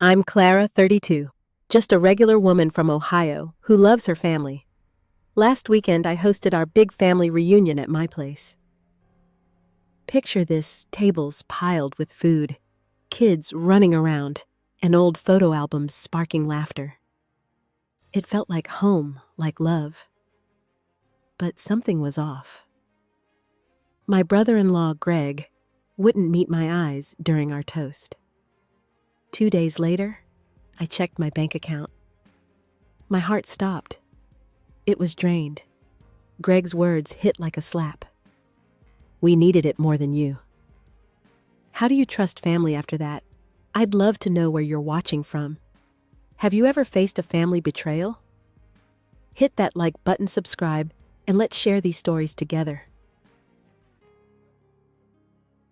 I'm Clara, 32, just a regular woman from Ohio who loves her family. Last weekend, I hosted our big family reunion at my place. Picture this: tables piled with food, kids running around, and old photo albums sparking laughter. It felt like home, like love. But something was off. My brother-in-law, Greg, wouldn't meet my eyes during our toast. 2 days later, I checked my bank account. My heart stopped. It was drained. Greg's words hit like a slap. "We needed it more than you." How do you trust family after that? I'd love to know where you're watching from. Have you ever faced a family betrayal? Hit that like button, subscribe, and let's share these stories together.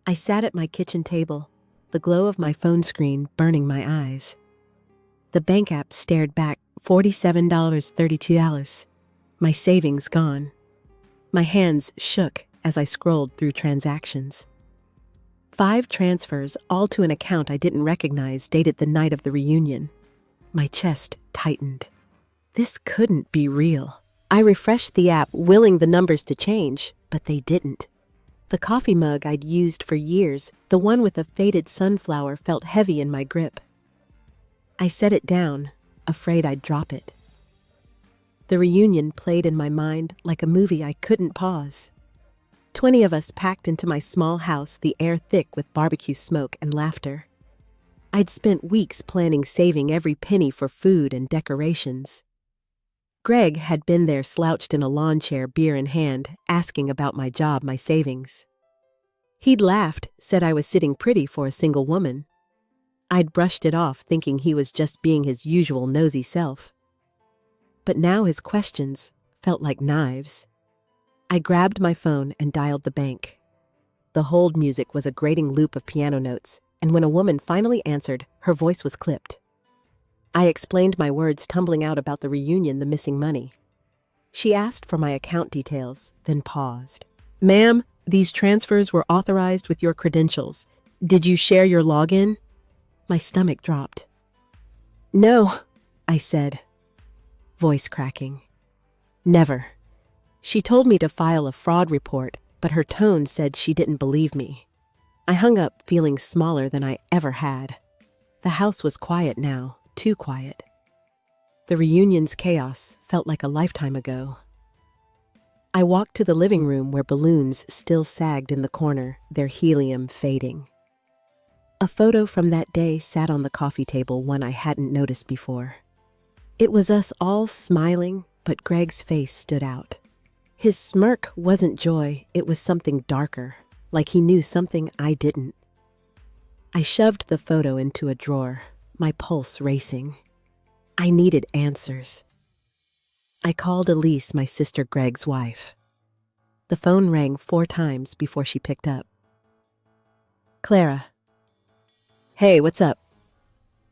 I sat at my kitchen table, the glow of my phone screen burning my eyes. The bank app stared back, $47.32. My savings gone. My hands shook as I scrolled through transactions. 5 transfers, all to an account I didn't recognize, dated the night of the reunion. My chest tightened. This couldn't be real. I refreshed the app, willing the numbers to change, but they didn't. The coffee mug I'd used for years, the one with a faded sunflower, felt heavy in my grip. I set it down, afraid I'd drop it. The reunion played in my mind like a movie I couldn't pause. 20 of us packed into my small house, the air thick with barbecue smoke and laughter. I'd spent weeks planning, saving every penny for food and decorations. Greg had been there, slouched in a lawn chair, beer in hand, asking about my job, my savings. He'd laughed, said I was sitting pretty for a single woman. I'd brushed it off, thinking he was just being his usual nosy self. But now his questions felt like knives. I grabbed my phone and dialed the bank. The hold music was a grating loop of piano notes, and when a woman finally answered, her voice was clipped. I explained, my words tumbling out, about the reunion, the missing money. She asked for my account details, then paused. "Ma'am, these transfers were authorized with your credentials. Did you share your login?" My stomach dropped. "No," I said, voice cracking. "Never." She told me to file a fraud report, but her tone said she didn't believe me. I hung up, feeling smaller than I ever had. The house was quiet now, too quiet. The reunion's chaos felt like a lifetime ago. I walked to the living room where balloons still sagged in the corner, their helium fading. A photo from that day sat on the coffee table, one I hadn't noticed before. It was us all smiling, but Greg's face stood out. His smirk wasn't joy, it was something darker, like he knew something I didn't. I shoved the photo into a drawer, my pulse racing. I needed answers. I called Elise, my sister Greg's wife. The phone rang 4 times before she picked up. "Clara." "Hey, what's up?"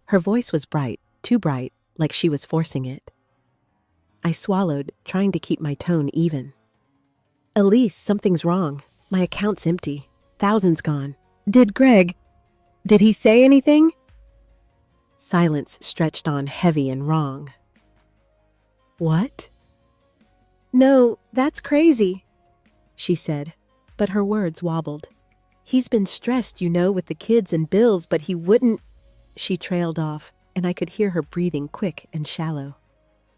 Her voice was bright, too bright, like she was forcing it. I swallowed, trying to keep my tone even. "Elise, something's wrong. My account's empty. Thousands gone. Did he say anything?" Silence stretched on, heavy and wrong. "What?" "No, that's crazy," she said, but her words wobbled. "He's been stressed, with the kids and bills, but he wouldn't—" She trailed off, and I could hear her breathing quick and shallow.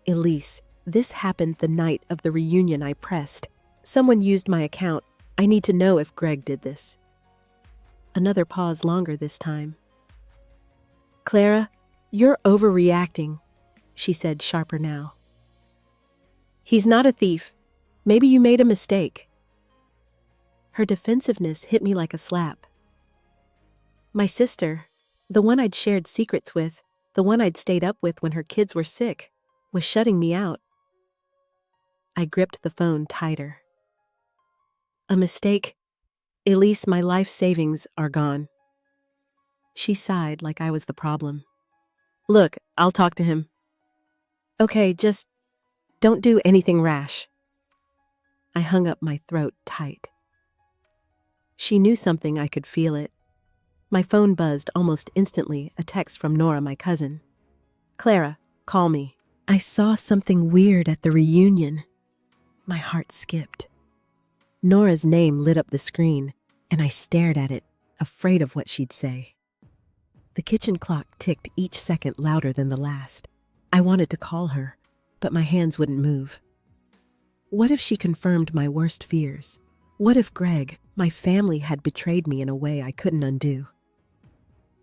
"Elise, this happened the night of the reunion," I pressed. "Someone used my account. I need to know if Greg did this." Another pause, longer this time. "Clara, you're overreacting," she said, sharper now. "He's not a thief. Maybe you made a mistake." Her defensiveness hit me like a slap. My sister, the one I'd shared secrets with, the one I'd stayed up with when her kids were sick, was shutting me out. I gripped the phone tighter. "A mistake? Elise, my life savings are gone." She sighed like I was the problem. "Look, I'll talk to him." "Okay, just don't do anything rash." I hung up, my throat tight. She knew something, I could feel it. My phone buzzed almost instantly, a text from Nora, my cousin. "Clara, call me. I saw something weird at the reunion." My heart skipped. Nora's name lit up the screen, and I stared at it, afraid of what she'd say. The kitchen clock ticked each second louder than the last. I wanted to call her, but my hands wouldn't move. What if she confirmed my worst fears? What if Greg, my family, had betrayed me in a way I couldn't undo?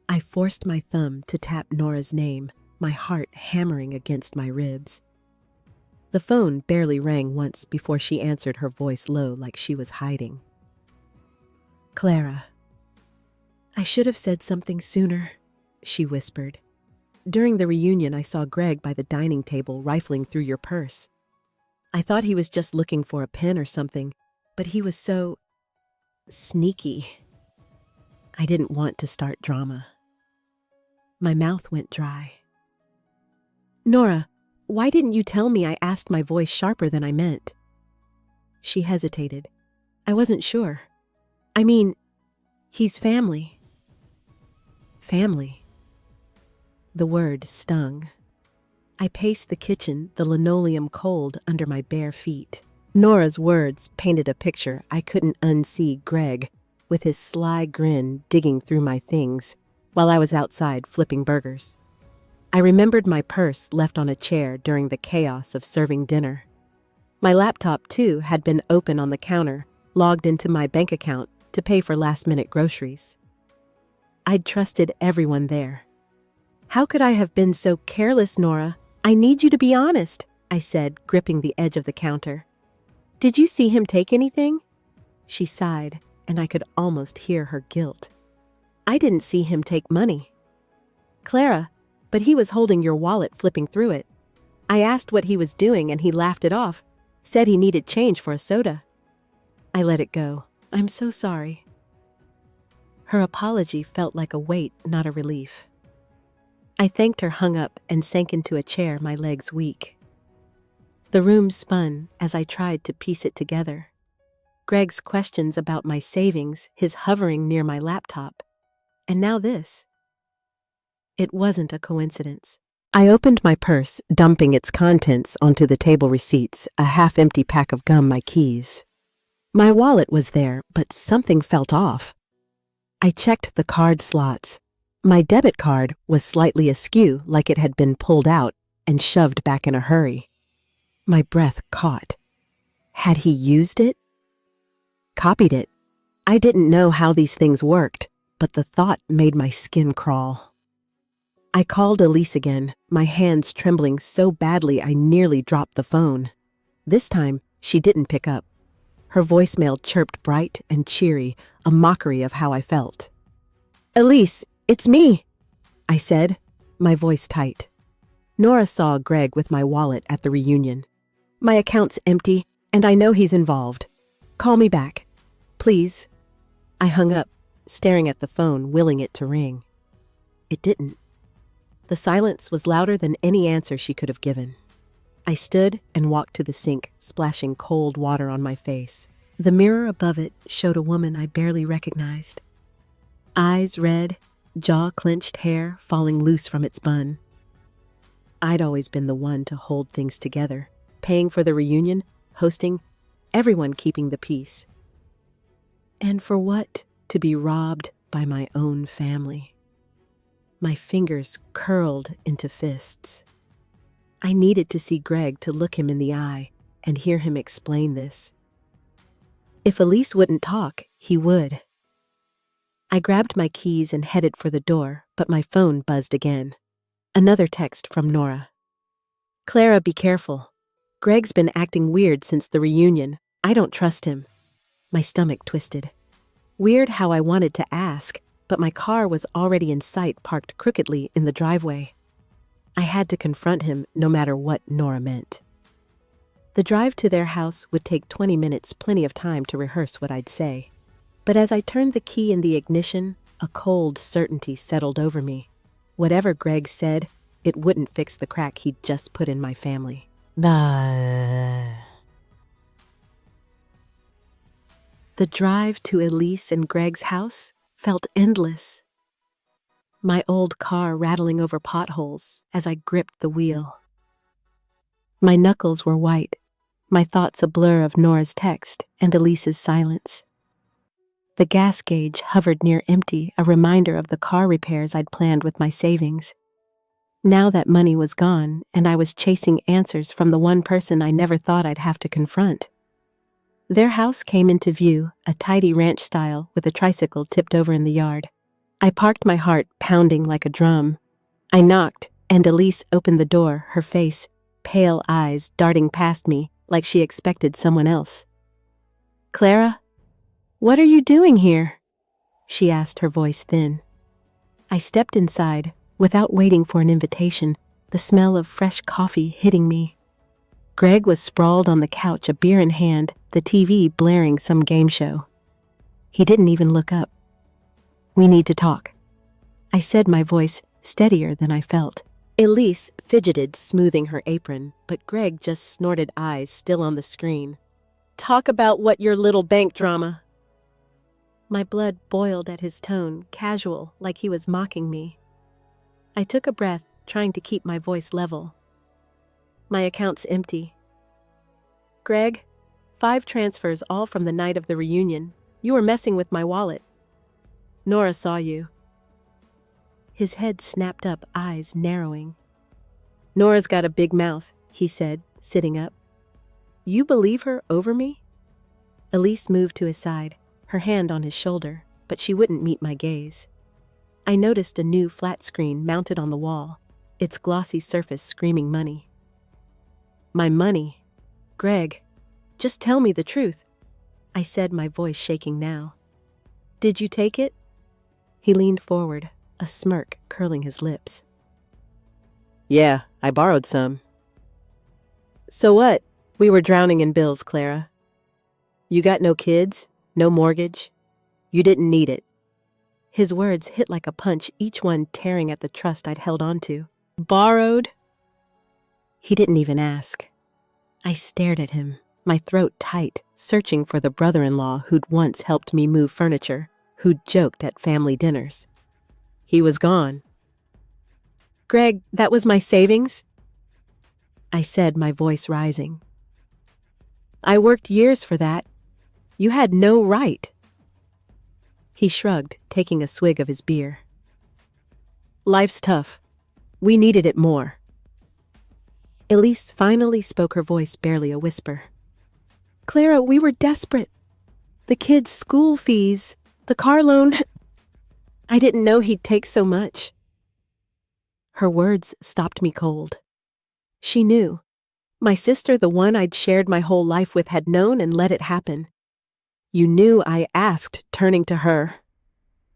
I forced my thumb to tap Nora's name, my heart hammering against my ribs. The phone barely rang once before she answered, her voice low like she was hiding. "Clara." "I should have said something sooner," she whispered. "During the reunion, I saw Greg by the dining table rifling through your purse. I thought he was just looking for a pen or something, but he was so sneaky. I didn't want to start drama." My mouth went dry. "Nora, why didn't you tell me?" I asked, my voice sharper than I meant. She hesitated. "I wasn't sure. I mean, he's family." Family. The word stung. I paced the kitchen, the linoleum cold under my bare feet. Nora's words painted a picture I couldn't unsee. Greg, with his sly grin, digging through my things while I was outside flipping burgers. I remembered my purse left on a chair during the chaos of serving dinner. My laptop, too, had been open on the counter, logged into my bank account to pay for last-minute groceries. I'd trusted everyone there. How could I have been so careless, Nora? I need you to be honest, I said, gripping the edge of the counter. Did you see him take anything? She sighed, and I could almost hear her guilt. I didn't see him take money. Clara, but he was holding your wallet, flipping through it. I asked what he was doing and he laughed it off, said he needed change for a soda. I let it go. I'm so sorry. Her apology felt like a weight, not a relief. I thanked her, hung up, and sank into a chair, my legs weak. The room spun as I tried to piece it together. Greg's questions about my savings, his hovering near my laptop, and now this. It wasn't a coincidence. I opened my purse, dumping its contents onto the table: receipts, a half-empty pack of gum, my keys. My wallet was there, but something felt off. I checked the card slots. My debit card was slightly askew, like it had been pulled out and shoved back in a hurry. My breath caught. Had he used it? Copied it? I didn't know how these things worked, but the thought made my skin crawl. I called Elise again, my hands trembling so badly I nearly dropped the phone. This time, she didn't pick up. Her voicemail chirped bright and cheery, a mockery of how I felt. "Elise, it's me," I said, my voice tight. Nora saw Greg with my wallet at the reunion. "My account's empty, and I know he's involved. Call me back, please." I hung up, staring at the phone, willing it to ring. It didn't. The silence was louder than any answer she could have given. I stood and walked to the sink, splashing cold water on my face. The mirror above it showed a woman I barely recognized. Eyes red, jaw clenched, hair falling loose from its bun. I'd always been the one to hold things together, paying for the reunion, hosting, everyone keeping the peace. And for what? To be robbed by my own family. My fingers curled into fists. I needed to see Greg, to look him in the eye and hear him explain this. If Elise wouldn't talk, he would. I grabbed my keys and headed for the door, but my phone buzzed again. Another text from Nora. "Clara, be careful. Greg's been acting weird since the reunion. I don't trust him." My stomach twisted. Weird how I wanted to ask, but my car was already in sight, parked crookedly in the driveway. I had to confront him no matter what Nora meant. The drive to their house would take 20 minutes, plenty of time to rehearse what I'd say. But as I turned the key in the ignition, a cold certainty settled over me. Whatever Greg said, it wouldn't fix the crack he'd just put in my family. The drive to Elise and Greg's house felt endless. my old car rattling over potholes as I gripped the wheel. My knuckles were white, my thoughts a blur of Nora's text and Elise's silence. The gas gauge hovered near empty, a reminder of the car repairs I'd planned with my savings. Now that money was gone, and I was chasing answers from the one person I never thought I'd have to confront. Their house came into view, a tidy ranch style with a tricycle tipped over in the yard. I parked, my heart pounding like a drum. I knocked, and Elise opened the door, her face, pale eyes darting past me like she expected someone else. "Clara, what are you doing here?" she asked, her voice thin. I stepped inside, without waiting for an invitation, the smell of fresh coffee hitting me. Greg was sprawled on the couch, a beer in hand, the TV blaring some game show. He didn't even look up. "We need to talk," I said, my voice steadier than I felt. Elise fidgeted, smoothing her apron, but Greg just snorted, eyes still on the screen. "Talk about what your little bank drama." My blood boiled at his tone, casual, like he was mocking me. I took a breath, trying to keep my voice level. "My account's empty." "Greg, 5 transfers, all from the night of the reunion. You were messing with my wallet. Nora saw you." His head snapped up, eyes narrowing. "Nora's got a big mouth," he said, sitting up. "You believe her over me?" Elise moved to his side, her hand on his shoulder, but she wouldn't meet my gaze. I noticed a new flat screen mounted on the wall, its glossy surface screaming money. "My money? Greg, just tell me the truth," I said, my voice shaking now. "Did you take it?" He leaned forward, a smirk curling his lips. "Yeah, I borrowed some." "So what? We were drowning in bills, Clara. You got no kids, no mortgage. You didn't need it." His words hit like a punch, each one tearing at the trust I'd held onto. "Borrowed?" He didn't even ask. I stared at him, my throat tight, searching for the brother-in-law who'd once helped me move furniture, who'd joked at family dinners. He was gone. "Greg, that was my savings," I said, my voice rising. "I worked years for that. You had no right." He shrugged, taking a swig of his beer. "Life's tough. We needed it more." Elise finally spoke, her voice barely a whisper. "Clara, we were desperate. The kids' school fees, the car loan. I didn't know he'd take so much." Her words stopped me cold. She knew. My sister, the one I'd shared my whole life with, had known and let it happen. "You knew?" I asked, turning to her.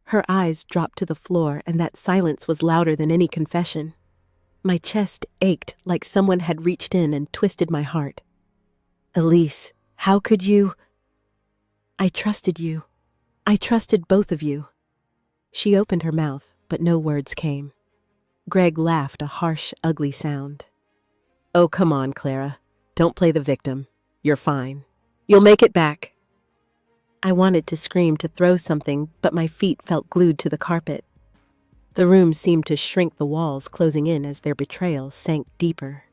Her eyes dropped to the floor, and that silence was louder than any confession. My chest ached like someone had reached in and twisted my heart. "Elise, how could you?" "I trusted you. I trusted both of you." She opened her mouth, but no words came. Greg laughed, a harsh, ugly sound. "Oh, come on, Clara. Don't play the victim. You're fine. You'll make it back." I wanted to scream, to throw something, but my feet felt glued to the carpet. The room seemed to shrink, the walls closing in as their betrayal sank deeper.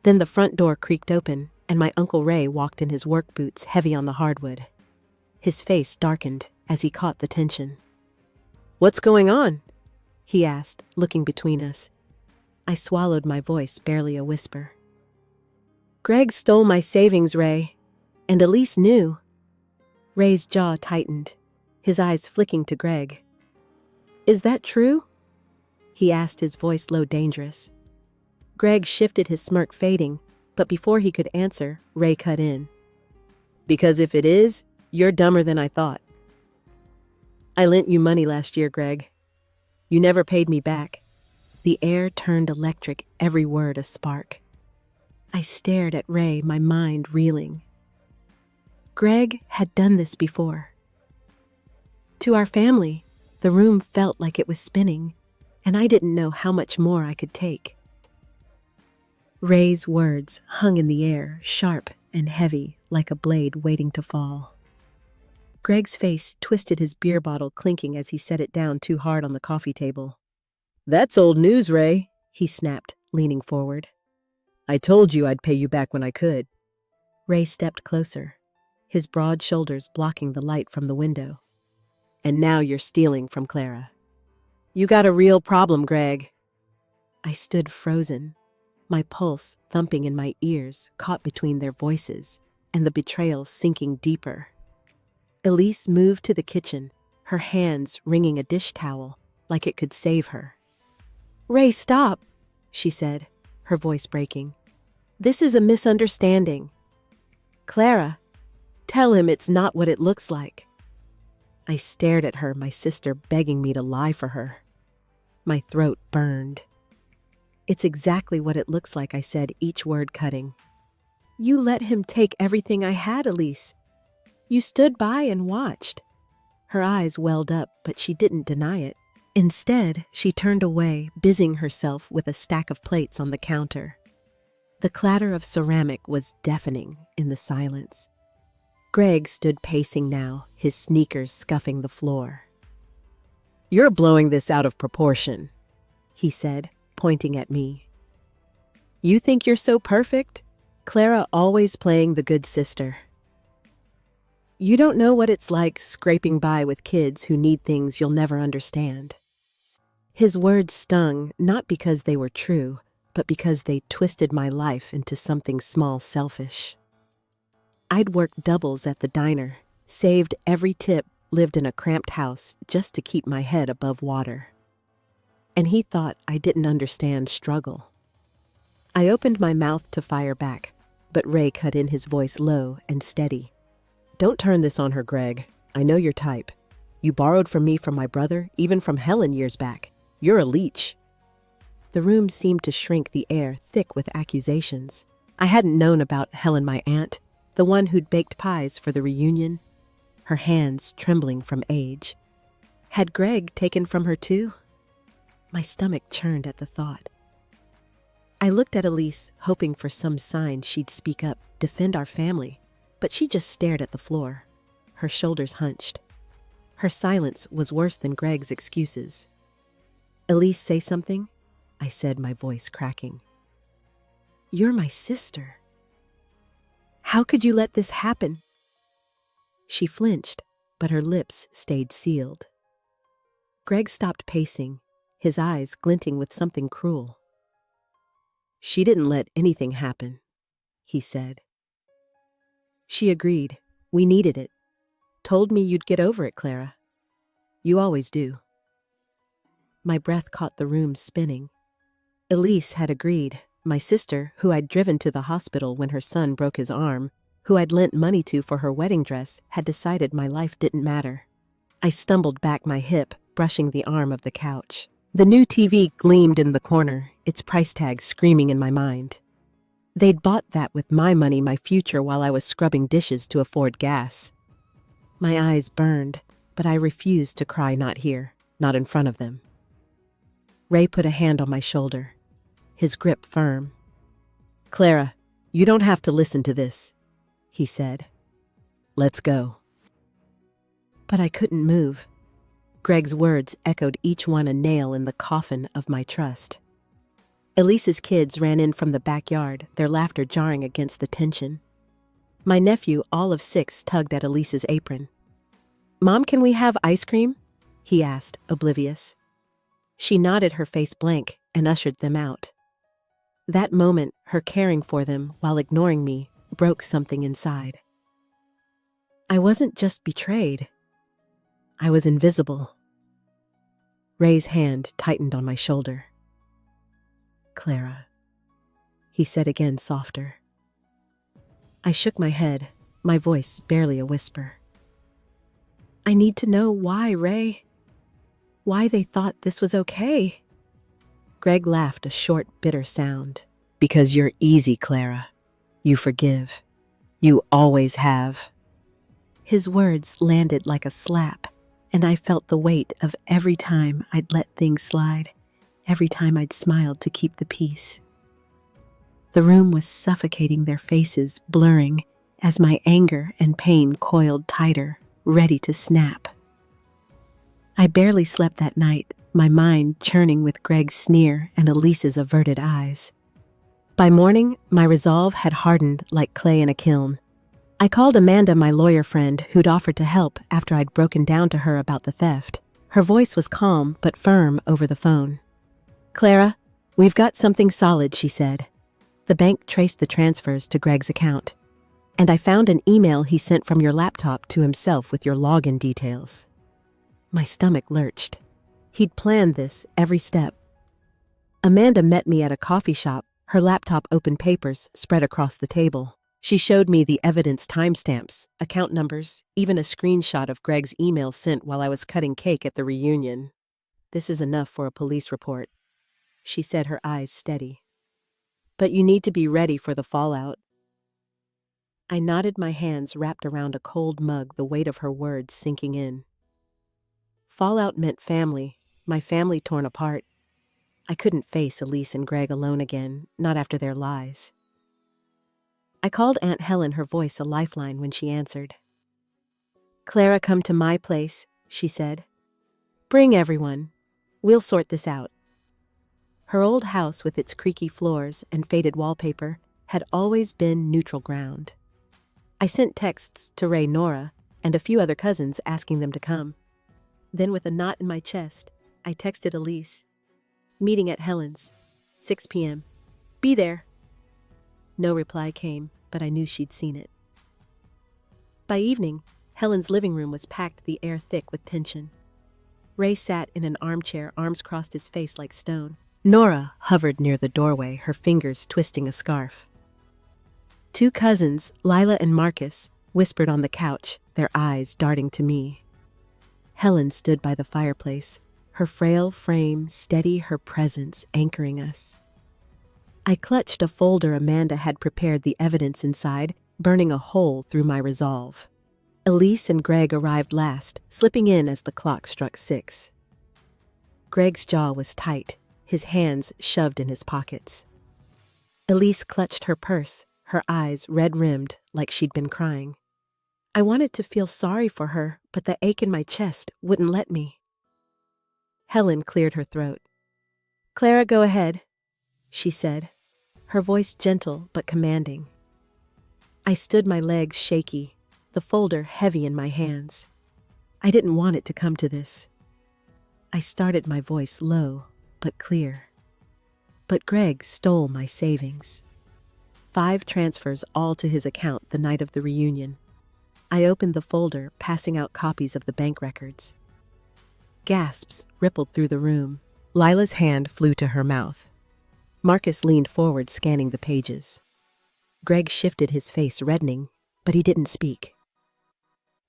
Then the front door creaked open, and my Uncle Ray walked in, his work boots heavy on the hardwood. His face darkened as he caught the tension. "What's going on?" he asked, looking between us. I swallowed, my voice barely a whisper. "Greg stole my savings, Ray, and Elise knew." Ray's jaw tightened, his eyes flicking to Greg. "Is that true?" he asked, his voice low, dangerous. Greg shifted, his smirk fading, but before he could answer, Ray cut in. "Because if it is, you're dumber than I thought. I lent you money last year, Greg. You never paid me back." The air turned electric, every word a spark. I stared at Ray, my mind reeling. Greg had done this before. To our family, the room felt like it was spinning, and I didn't know how much more I could take. Ray's words hung in the air, sharp and heavy, like a blade waiting to fall. Greg's face twisted, his beer bottle clinking as he set it down too hard on the coffee table. "That's old news, Ray," he snapped, leaning forward. "I told you I'd pay you back when I could." Ray stepped closer, his broad shoulders blocking the light from the window. "And now you're stealing from Clara. You got a real problem, Greg." I stood frozen, my pulse thumping in my ears, caught between their voices, and the betrayal sinking deeper. Elise moved to the kitchen, her hands wringing a dish towel like it could save her. "Ray, stop," she said, her voice breaking. "This is a misunderstanding. Clara, tell him it's not what it looks like." I stared at her, my sister begging me to lie for her. My throat burned. "It's exactly what it looks like," I said, each word cutting. "You let him take everything I had, Elise. You stood by and watched." Her eyes welled up, but she didn't deny it. Instead, she turned away, busying herself with a stack of plates on the counter. The clatter of ceramic was deafening in the silence. Greg stood pacing now, his sneakers scuffing the floor. "You're blowing this out of proportion," he said, pointing at me. "You think you're so perfect? Clara always playing the good sister. You don't know what it's like scraping by with kids who need things you'll never understand." His words stung, not because they were true, but because they twisted my life into something small, selfish. I'd worked doubles at the diner, saved every tip, lived in a cramped house just to keep my head above water. And he thought I didn't understand struggle. I opened my mouth to fire back, but Ray cut in, his voice low and steady. "Don't turn this on her, Greg. I know your type. You borrowed from me, from my brother, even from Helen years back. You're a leech." The room seemed to shrink, the air thick with accusations. I hadn't known about Helen, my aunt, the one who'd baked pies for the reunion, her hands trembling from age. Had Greg taken from her too? My stomach churned at the thought. I looked at Elise, hoping for some sign she'd speak up, defend our family, but she just stared at the floor, her shoulders hunched. Her silence was worse than Greg's excuses. "Elise, say something," I said, my voice cracking. "You're my sister. How could you let this happen?" She flinched, but her lips stayed sealed. Greg stopped pacing, his eyes glinting with something cruel. "She didn't let anything happen," he said. "She agreed. We needed it. Told me you'd get over it, Clara. You always do." My breath caught the room spinning. Elise had agreed. My sister, who I'd driven to the hospital when her son broke his arm, who I'd lent money to for her wedding dress, had decided my life didn't matter. I stumbled back, my hip brushing the arm of the couch. The new TV gleamed in the corner, its price tag screaming in my mind. They'd bought that with my money, my future, while I was scrubbing dishes to afford gas. My eyes burned, but I refused to cry, not here, not in front of them. Ray put a hand on my shoulder, his grip firm. "Clara, you don't have to listen to this," he said. "Let's go." But I couldn't move. Greg's words echoed, each one a nail in the coffin of my trust. Elise's kids ran in from the backyard, their laughter jarring against the tension. My nephew, all of 6, tugged at Elise's apron. "Mom, can we have ice cream?" he asked, oblivious. She nodded, her face blank, and ushered them out. That moment, her caring for them while ignoring me, broke something inside. I wasn't just betrayed. I was invisible. Ray's hand tightened on my shoulder. "Clara," he said again, softer. I shook my head, my voice barely a whisper. "I need to know why, Ray. Why they thought this was okay." Greg laughed, a short, bitter sound. "Because you're easy, Clara. You forgive. You always have." His words landed like a slap, and I felt the weight of every time I'd let things slide, every time I'd smiled to keep the peace. The room was suffocating, their faces blurring as my anger and pain coiled tighter. ready to snap. I barely slept that night, my mind churning with Greg's sneer and Elise's averted eyes. By morning, my resolve had hardened like clay in a kiln. I called Amanda, my lawyer friend, who'd offered to help after I'd broken down to her about the theft. Her voice was calm but firm over the phone. "Clara, we've got something solid," she said. "The bank traced the transfers to Greg's account. And I found an email he sent from your laptop to himself with your login details." My stomach lurched. He'd planned this every step. Amanda met me at a coffee shop, her laptop open, papers spread across the table. She showed me the evidence timestamps, account numbers, even a screenshot of Greg's email sent while I was cutting cake at the reunion. "This is enough for a police report," she said, her eyes steady. "But you need to be ready for the fallout." I nodded, my hands wrapped around a cold mug, the weight of her words sinking in. Fallout meant family, my family torn apart. I couldn't face Elise and Greg alone again, not after their lies. I called Aunt Helen, her voice a lifeline when she answered. "Clara, come to my place," she said. "Bring everyone. We'll sort this out." Her old house with its creaky floors and faded wallpaper had always been neutral ground. I sent texts to Ray, Nora, and a few other cousins asking them to come. Then, with a knot in my chest, I texted Elise. "Meeting at Helen's, 6 p.m. Be there." No reply came, but I knew she'd seen it. By evening, Helen's living room was packed, the air thick with tension. Ray sat in an armchair, arms crossed, his face like stone. Nora hovered near the doorway, her fingers twisting a scarf. Two cousins, Lila and Marcus, whispered on the couch, their eyes darting to me. Helen stood by the fireplace, her frail frame steady, her presence anchoring us. I clutched a folder Amanda had prepared, the evidence inside burning a hole through my resolve. Elise and Greg arrived last, slipping in as the clock struck 6. Greg's jaw was tight, his hands shoved in his pockets. Elise clutched her purse, her eyes red-rimmed like she'd been crying. I wanted to feel sorry for her, but the ache in my chest wouldn't let me. Helen cleared her throat. "Clara, go ahead," she said, her voice gentle but commanding. I stood, my legs shaky, the folder heavy in my hands. I didn't want it to come to this. I started, my voice low but clear. But Greg stole my savings. 5 transfers, all to his account the night of the reunion. I opened the folder, passing out copies of the bank records. Gasps rippled through the room. Lila's hand flew to her mouth. Marcus leaned forward, scanning the pages. Greg shifted, his face reddening, but he didn't speak.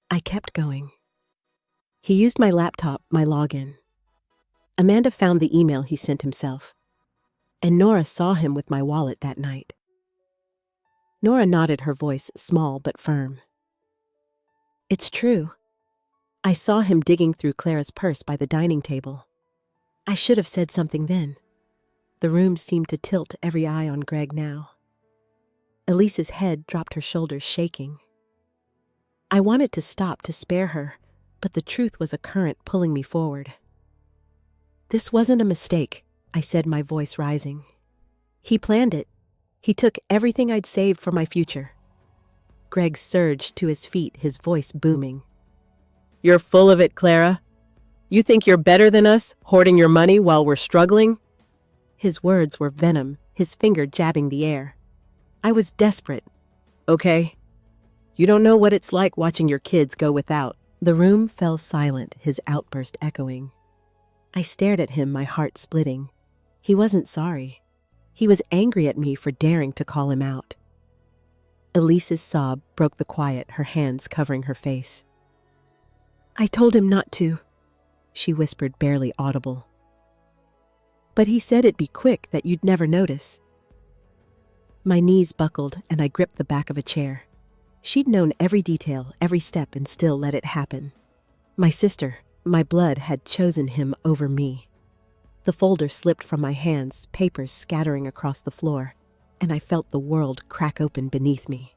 I kept going. He used my laptop, my login. Amanda found the email he sent himself. And Nora saw him with my wallet that night. Nora nodded, her voice small but firm. "It's true. I saw him digging through Clara's purse by the dining table. I should have said something then." The room seemed to tilt, every eye on Greg now. Elise's head dropped, her shoulders shaking. I wanted to stop, to spare her, but the truth was a current pulling me forward. "This wasn't a mistake," I said, my voice rising. "He planned it. He took everything I'd saved for my future." Greg surged to his feet, his voice booming. "You're full of it, Clara. You think you're better than us, hoarding your money while we're struggling?" His words were venom, his finger jabbing the air. I was desperate. "Okay. You don't know what it's like watching your kids go without." The room fell silent, his outburst echoing. I stared at him, my heart splitting. He wasn't sorry. He was angry at me for daring to call him out. Elise's sob broke the quiet, her hands covering her face. "I told him not to," she whispered, barely audible. "But he said it'd be quick, that you'd never notice." My knees buckled and I gripped the back of a chair. She'd known every detail, every step, and still let it happen. My sister, my blood, had chosen him over me. The folder slipped from my hands, papers scattering across the floor, and I felt the world crack open beneath me.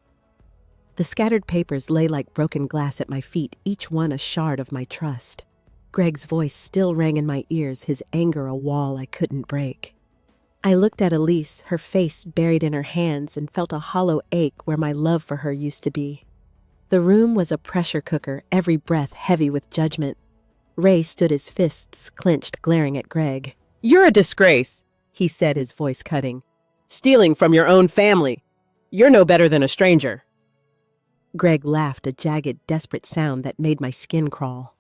The scattered papers lay like broken glass at my feet, each one a shard of my trust. Greg's voice still rang in my ears, his anger a wall I couldn't break. I looked at Elise, her face buried in her hands, and felt a hollow ache where my love for her used to be. The room was a pressure cooker, every breath heavy with judgment. Ray stood, his fists clenched, glaring at Greg. "You're a disgrace," he said, his voice cutting. "Stealing from your own family. You're no better than a stranger." Greg laughed, a jagged, desperate sound that made my skin crawl.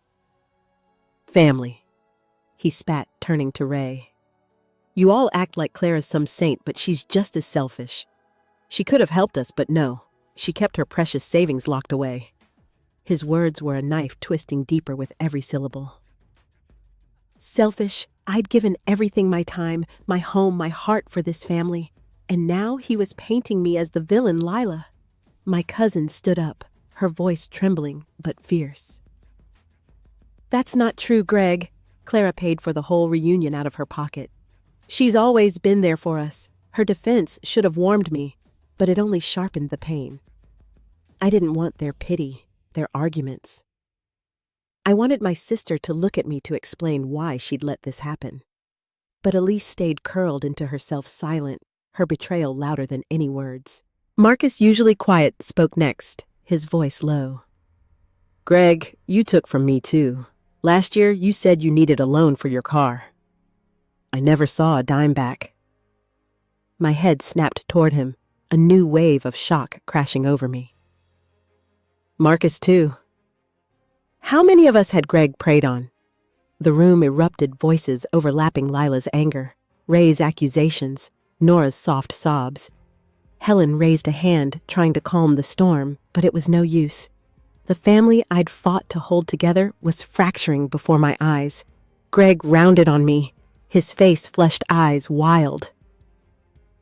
"Family," he spat, turning to Ray. "You all act like Clara's some saint, but she's just as selfish. She could have helped us, but no. She kept her precious savings locked away." His words were a knife twisting deeper with every syllable. Selfish, I'd given everything, my time, my home, my heart for this family. And now he was painting me as the villain, Lila. My cousin stood up, her voice trembling but fierce. "That's not true, Greg." Clara paid for the whole reunion out of her pocket. "She's always been there for us. Her defense should have warmed me, but it only sharpened the pain. I didn't want their pity, their arguments. I wanted my sister to look at me to explain why she'd let this happen. But Elise stayed curled into herself, silent, her betrayal louder than any words. Marcus, usually quiet, spoke next, his voice low. "Greg, you took from me too. Last year, you said you needed a loan for your car. I never saw a dime back." My head snapped toward him, a new wave of shock crashing over me. "Marcus too." How many of us had Greg preyed on? The room erupted, voices overlapping, Lila's anger, Ray's accusations, Nora's soft sobs. Helen raised a hand, trying to calm the storm, but it was no use. The family I'd fought to hold together was fracturing before my eyes. Greg rounded on me, his face, flushed eyes, wild.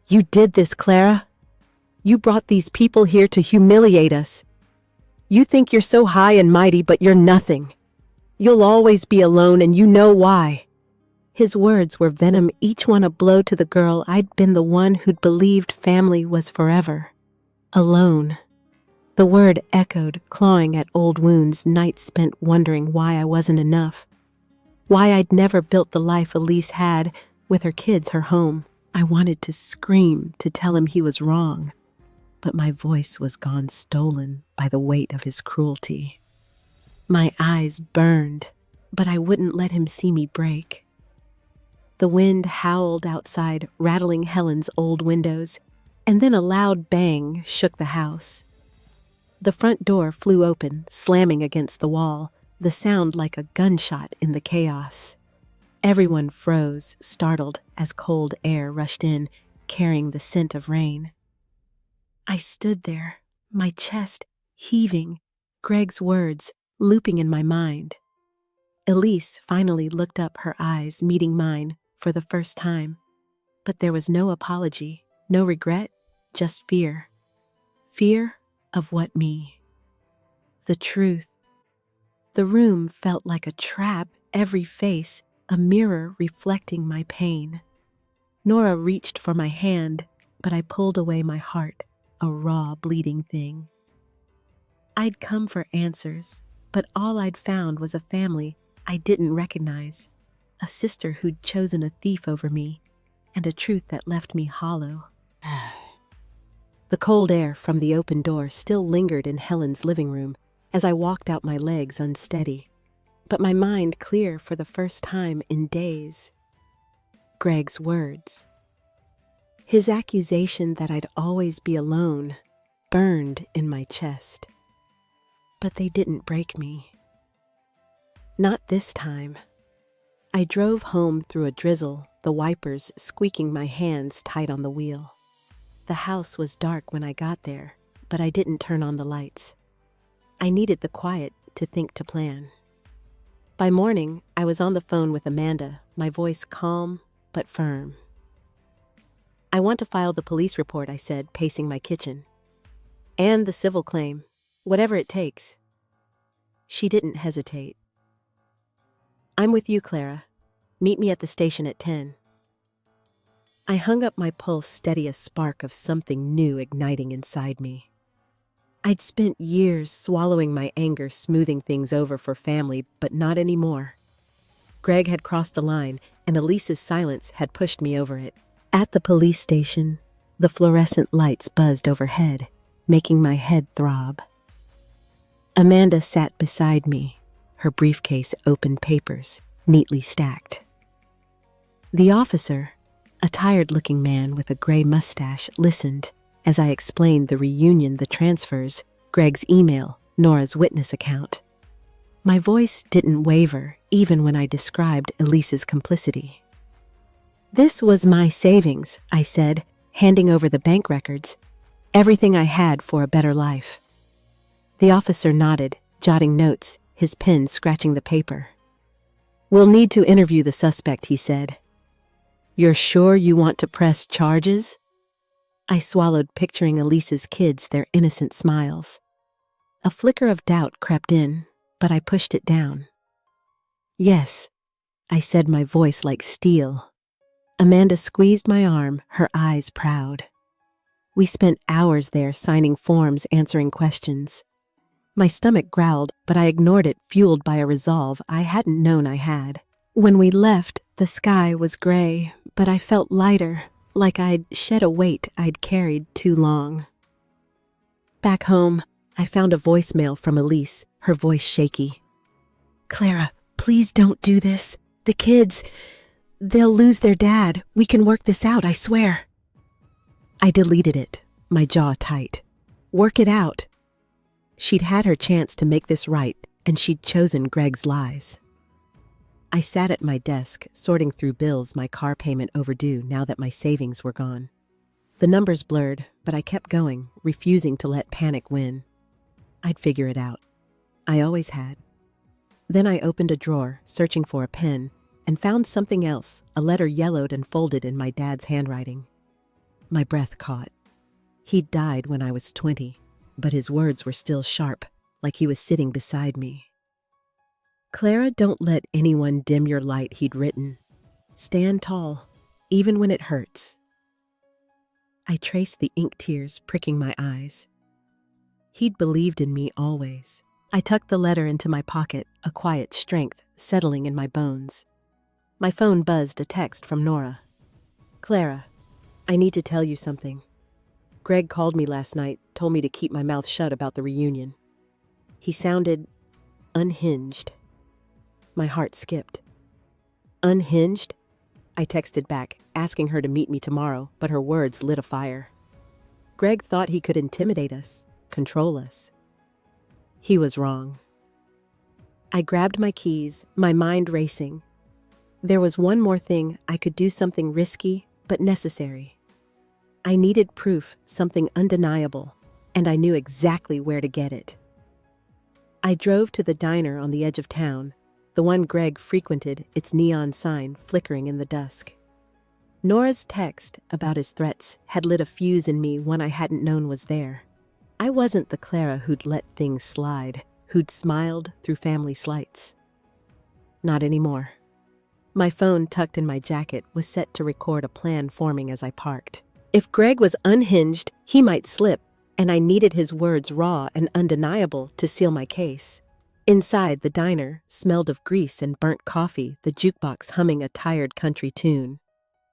"You did this, Clara. You brought these people here to humiliate us. You think you're so high and mighty, but you're nothing. You'll always be alone, and you know why." His words were venom, each one a blow to the girl I'd been the one who'd believed family was forever. Alone. The word echoed, clawing at old wounds, nights spent wondering why I wasn't enough. Why I'd never built the life Elise had, with her kids, her home. I wanted to scream, to tell him he was wrong. But my voice was gone, stolen by the weight of his cruelty. My eyes burned, but I wouldn't let him see me break. The wind howled outside, rattling Helen's old windows, and then a loud bang shook the house. The front door flew open, slamming against the wall, the sound like a gunshot in the chaos. Everyone froze, startled, as cold air rushed in, carrying the scent of rain. I stood there, my chest heaving, Greg's words looping in my mind. Elise finally looked up, her eyes meeting mine for the first time. But there was no apology, no regret, just fear. Fear of what me? The truth. The room felt like a trap, every face a mirror reflecting my pain. Nora reached for my hand, but I pulled away, my heart a raw, bleeding thing. I'd come for answers, but all I'd found was a family I didn't recognize, a sister who'd chosen a thief over me, and a truth that left me hollow. The cold air from the open door still lingered in Helen's living room as I walked out, my legs unsteady, but my mind clear for the first time in days. Greg's words. His accusation that I'd always be alone burned in my chest. But they didn't break me. Not this time. I drove home through a drizzle, the wipers squeaking, my hands tight on the wheel. The house was dark when I got there, but I didn't turn on the lights. I needed the quiet to think, to plan. By morning, I was on the phone with Amanda, my voice calm but firm. "I want to file the police report," I said, pacing my kitchen. "And the civil claim, whatever it takes." She didn't hesitate. "I'm with you, Clara. Meet me at the station at 10. I hung up, my pulse steady, a spark of something new igniting inside me. I'd spent years swallowing my anger, smoothing things over for family, but not anymore. Greg had crossed a line, and Elise's silence had pushed me over it. At the police station, the fluorescent lights buzzed overhead, making my head throb. Amanda sat beside me, her briefcase open papers, neatly stacked. The officer, a tired-looking man with a gray mustache, listened as I explained the reunion, the transfers, Greg's email, Nora's witness account. My voice didn't waver even when I described Elise's complicity. This was my savings, I said, handing over the bank records, everything I had for a better life. The officer nodded, jotting notes, his pen scratching the paper. We'll need to interview the suspect, he said. You're sure you want to press charges? I swallowed, picturing Elise's kids, their innocent smiles. A flicker of doubt crept in, but I pushed it down. Yes, I said, my voice like steel. Amanda squeezed my arm, her eyes proud. We spent hours there signing forms, answering questions. My stomach growled, but I ignored it, fueled by a resolve I hadn't known I had. When we left, the sky was gray, but I felt lighter, like I'd shed a weight I'd carried too long. Back home, I found a voicemail from Elise, her voice shaky. Clara, please don't do this. The kids, they'll lose their dad. We can work this out, I swear. I deleted it, my jaw tight. Work it out. She'd had her chance to make this right, and she'd chosen Greg's lies. I sat at my desk, sorting through bills, my car payment overdue now that my savings were gone. The numbers blurred, but I kept going, refusing to let panic win. I'd figure it out. I always had. Then I opened a drawer, searching for a pen, and found something else, a letter yellowed and folded in my dad's handwriting. My breath caught. He'd died when I was 20, but his words were still sharp, like he was sitting beside me. Clara, don't let anyone dim your light, he'd written. Stand tall, even when it hurts. I traced the ink tears pricking my eyes. He'd believed in me always. I tucked the letter into my pocket, a quiet strength settling in my bones. My phone buzzed, a text from Nora. Clara, I need to tell you something. Greg called me last night, told me to keep my mouth shut about the reunion. He sounded unhinged. My heart skipped. Unhinged? I texted back, asking her to meet me tomorrow, but her words lit a fire. Greg thought he could intimidate us, control us. He was wrong. I grabbed my keys, my mind racing. There was one more thing. I could do something risky, but necessary. I needed proof, something undeniable, and I knew exactly where to get it. I drove to the diner on the edge of town, the one Greg frequented, its neon sign flickering in the dusk. Nora's text about his threats had lit a fuse in me, one I hadn't known was there. I wasn't the Clara who'd let things slide, who'd smiled through family slights. Not anymore. My phone, tucked in my jacket, was set to record a plan forming as I parked. If Greg was unhinged, he might slip, and I needed his words raw and undeniable to seal my case. Inside, the diner smelled of grease and burnt coffee, the jukebox humming a tired country tune.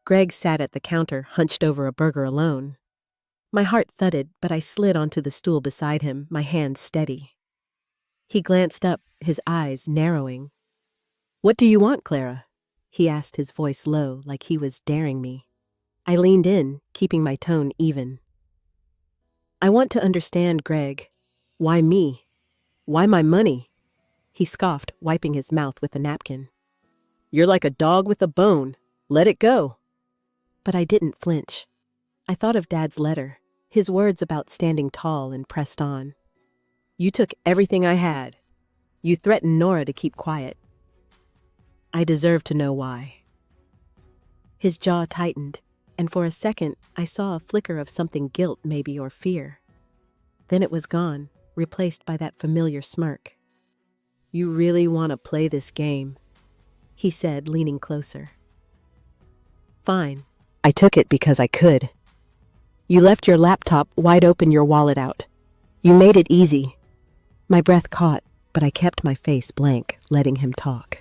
Greg sat at the counter, hunched over a burger alone. My heart thudded, but I slid onto the stool beside him, my hands steady. He glanced up, his eyes narrowing. What do you want, Clara? He asked, his voice low, like he was daring me. I leaned in, keeping my tone even. I want to understand, Greg. Why me? Why my money? He scoffed, wiping his mouth with a napkin. You're like a dog with a bone. Let it go. But I didn't flinch. I thought of Dad's letter, his words about standing tall, and pressed on. You took everything I had. You threatened Nora to keep quiet. I deserve to know why. His jaw tightened, and for a second I saw a flicker of something, guilt maybe, or fear. Then it was gone, replaced by that familiar smirk. You really want to play this game? He said, leaning closer. Fine. I took it because I could. You left your laptop wide open, your wallet out. You made it easy. My breath caught, but I kept my face blank, letting him talk.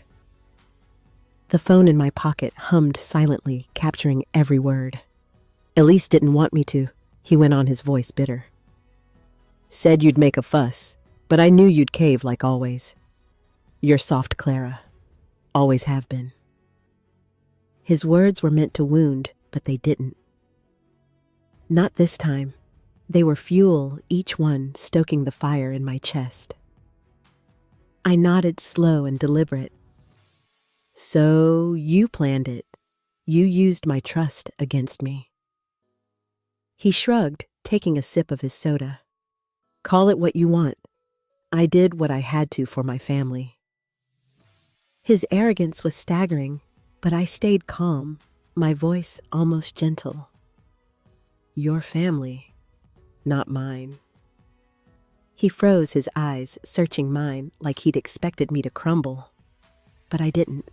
The phone in my pocket hummed silently, capturing every word. Elise didn't want me to, he went on, his voice bitter. Said you'd make a fuss, but I knew you'd cave like always. You're soft, Clara. Always have been. His words were meant to wound, but they didn't. Not this time. They were fuel, each one stoking the fire in my chest. I nodded, slow and deliberate. So you planned it. You used my trust against me. He shrugged, taking a sip of his soda. Call it what you want. I did what I had to for my family. His arrogance was staggering, but I stayed calm, my voice almost gentle. Your family, not mine. He froze, his eyes searching mine like he'd expected me to crumble. But I didn't.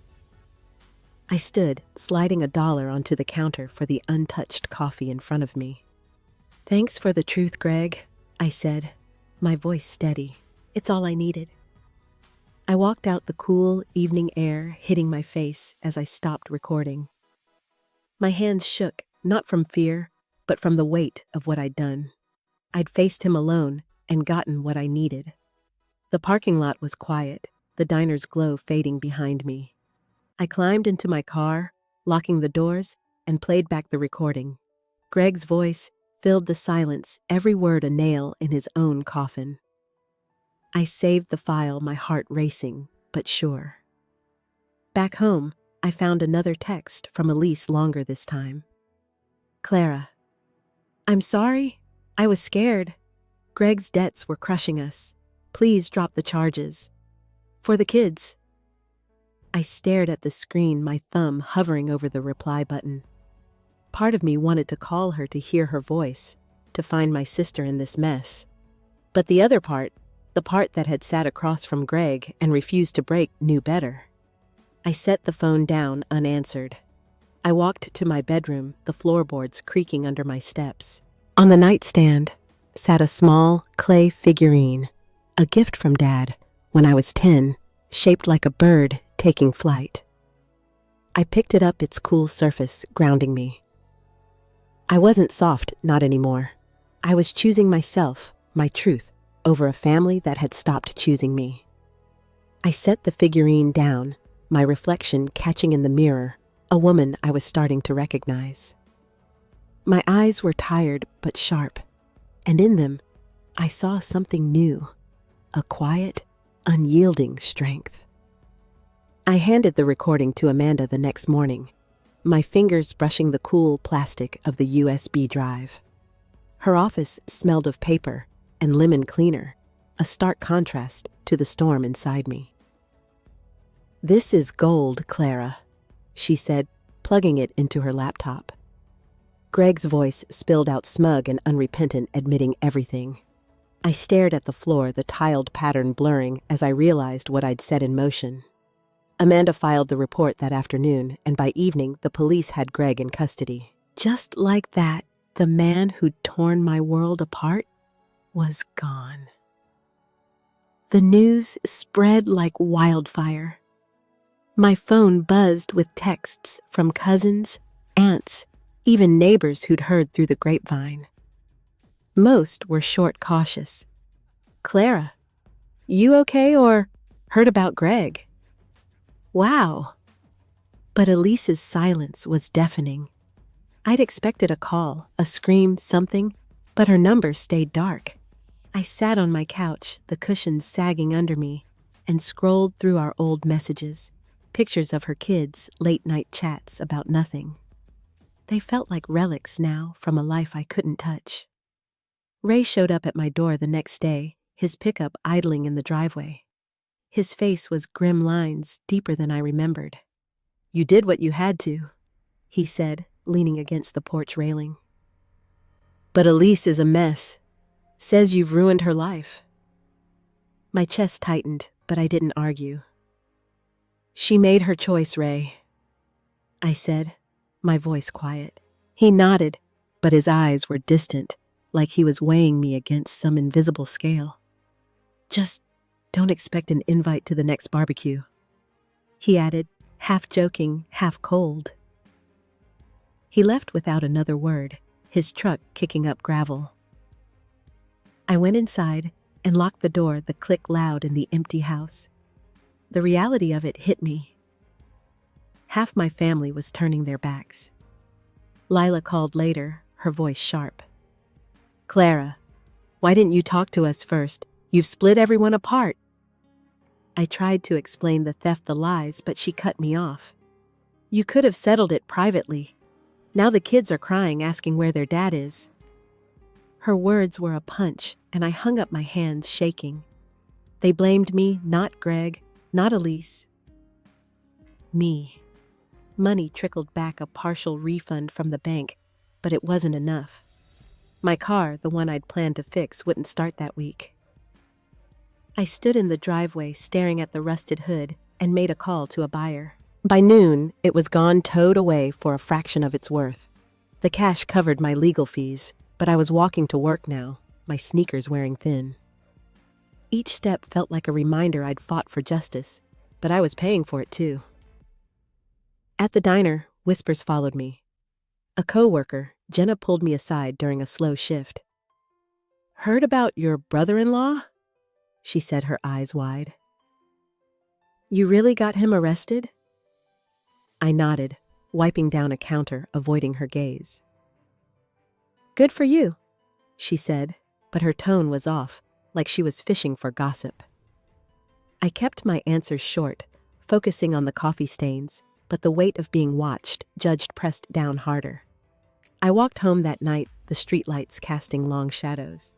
I stood, sliding $1 onto the counter for the untouched coffee in front of me. Thanks for the truth, Greg, I said, my voice steady. It's all I needed. I walked out, the cool evening air hitting my face as I stopped recording. My hands shook, not from fear, but from the weight of what I'd done. I'd faced him alone and gotten what I needed. The parking lot was quiet, the diner's glow fading behind me. I climbed into my car, locking the doors, and played back the recording. Greg's voice filled the silence, every word a nail in his own coffin. I saved the file, my heart racing, but sure. Back home, I found another text from Elise, longer this time. Clara, I'm sorry. I was scared. Greg's debts were crushing us. Please drop the charges. For the kids. I stared at the screen, my thumb hovering over the reply button. Part of me wanted to call her to hear her voice, to find my sister in this mess. But the other part, the part that had sat across from Greg and refused to break, knew better. I set the phone down unanswered. I walked to my bedroom, the floorboards creaking under my steps. On the nightstand sat a small clay figurine, a gift from Dad when I was 10, shaped like a bird taking flight. I picked it up, its cool surface grounding me. I wasn't soft, not anymore. I was choosing myself, my truth, over a family that had stopped choosing me. I set the figurine down, my reflection catching in the mirror, a woman I was starting to recognize. My eyes were tired but sharp, and in them, I saw something new, a quiet, unyielding strength. I handed the recording to Amanda the next morning, my fingers brushing the cool plastic of the USB drive. Her office smelled of paper and lemon cleaner, a stark contrast to the storm inside me. This is gold, Clara, she said, plugging it into her laptop. Greg's voice spilled out, smug and unrepentant, admitting everything. I stared at the floor, the tiled pattern blurring as I realized what I'd set in motion. Amanda filed the report that afternoon, and by evening, the police had Greg in custody. Just like that, the man who'd torn my world apart was gone. The news spread like wildfire. My phone buzzed with texts from cousins, aunts, even neighbors who'd heard through the grapevine. Most were short, cautious. Clara, you okay, or heard about Greg? Wow. But Elise's silence was deafening. I'd expected a call, a scream, something, but her number stayed dark. I sat on my couch, the cushions sagging under me, and scrolled through our old messages, pictures of her kids, late-night chats about nothing. They felt like relics now from a life I couldn't touch. Ray showed up at my door the next day, his pickup idling in the driveway. His face was grim lines deeper than I remembered. You did what you had to, he said, leaning against the porch railing. But Elise is a mess. Says you've ruined her life. My chest tightened, but I didn't argue. She made her choice, Ray, I said, my voice quiet. He nodded, but his eyes were distant, like he was weighing me against some invisible scale. Just don't expect an invite to the next barbecue, he added, half joking, half cold. He left without another word, his truck kicking up gravel. I went inside and locked the door, the click loud in the empty house. The reality of it hit me. Half my family was turning their backs. Lila called later, her voice sharp. "Clara, why didn't you talk to us first? You've split everyone apart." I tried to explain the theft, the lies, but she cut me off. "You could have settled it privately. Now the kids are crying, asking where their dad is." Her words were a punch, and I hung up my hands, shaking. They blamed me, not Greg, not Elise. Me. Money trickled back, a partial refund from the bank, but it wasn't enough. My car, the one I'd planned to fix, wouldn't start that week. I stood in the driveway staring at the rusted hood and made a call to a buyer. By noon, it was gone, towed away for a fraction of its worth. The cash covered my legal fees, but I was walking to work now, my sneakers wearing thin. Each step felt like a reminder I'd fought for justice, but I was paying for it too. At the diner, whispers followed me. A coworker, Jenna, pulled me aside during a slow shift. "Heard about your brother-in-law?" she said, her eyes wide. "You really got him arrested?" I nodded, wiping down a counter, avoiding her gaze. "Good for you," she said, but her tone was off, like she was fishing for gossip. I kept my answers short, focusing on the coffee stains, but the weight of being watched, judged, pressed down harder. I walked home that night, the streetlights casting long shadows.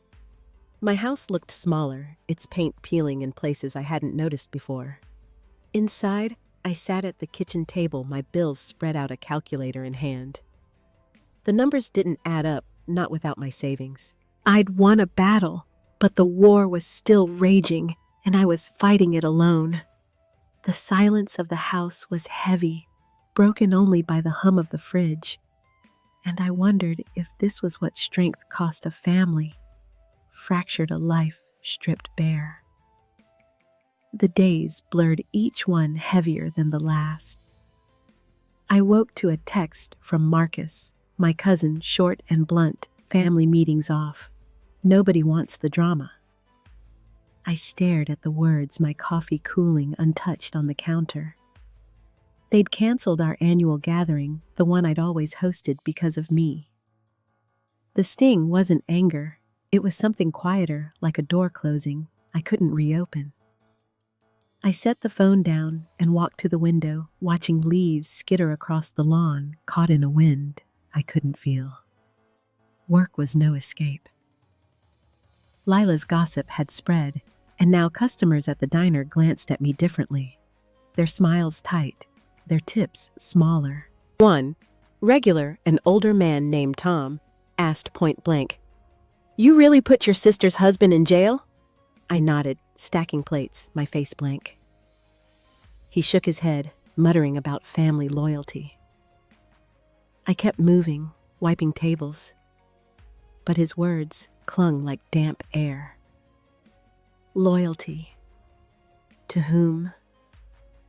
My house looked smaller, its paint peeling in places I hadn't noticed before. Inside, I sat at the kitchen table, my bills spread out, a calculator in hand. The numbers didn't add up, not without my savings. I'd won a battle, but the war was still raging, and I was fighting it alone. The silence of the house was heavy, broken only by the hum of the fridge, and I wondered if this was what strength cost a family, fractured a life stripped bare. The days blurred, each one heavier than the last. I woke to a text from Marcus, my cousin, short and blunt, "Family meetings off. Nobody wants the drama." I stared at the words, my coffee cooling untouched on the counter. They'd canceled our annual gathering, the one I'd always hosted, because of me. The sting wasn't anger, it was something quieter, like a door closing I couldn't reopen. I set the phone down and walked to the window, watching leaves skitter across the lawn, caught in a wind I couldn't feel. Work was no escape. Lila's gossip had spread, and now customers at the diner glanced at me differently. Their smiles tight, their tips smaller. One, regular, an older man named Tom, asked point blank, "You really put your sister's husband in jail?" I nodded, stacking plates, my face blank. He shook his head, muttering about family loyalty. I kept moving, wiping tables, but his words clung like damp air. Loyalty. To whom?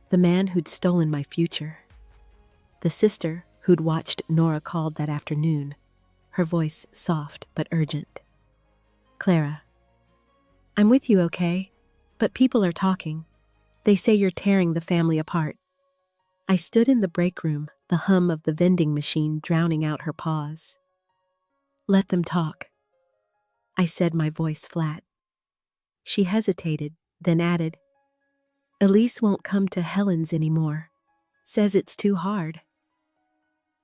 The man who'd stolen my future. The sister who'd watched Nora called that afternoon, her voice soft but urgent. "Clara, I'm with you, okay? But people are talking. They say you're tearing the family apart." I stood in the break room, the hum of the vending machine drowning out her pause. "Let them talk," I said, my voice flat. She hesitated, then added, "Elise won't come to Helen's anymore. Says it's too hard."